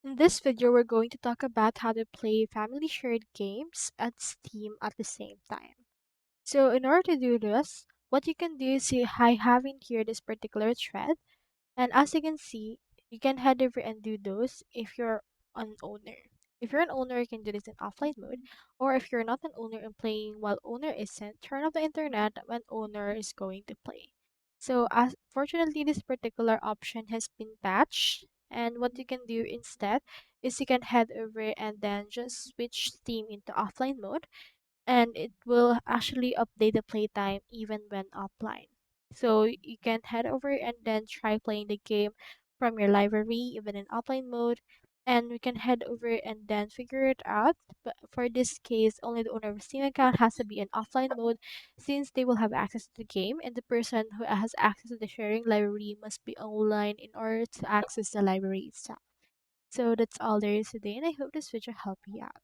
In this video, we're going to talk about how to play family shared games at Steam at the same time. So in order to do this, what you can do is I have in here this particular thread, and as you can see, you can head over and do those if you're an owner. If you're an owner, you can do this in offline mode, or if you're not an owner and playing while owner isn't, turn off the internet when owner is going to play. So as fortunately this particular option has been patched, and what you can do instead is you can head over and then just switch Steam into offline mode, and it will actually update the playtime even when offline. So you can head over and then try playing the game from your library even in offline mode, and we can head over and then figure it out. But for this case, only the owner of Steam account has to be in offline mode since they will have access to the game, and the person who has access to the sharing library must be online in order to access the library itself. So that's all there is today, and I hope this video helped you out.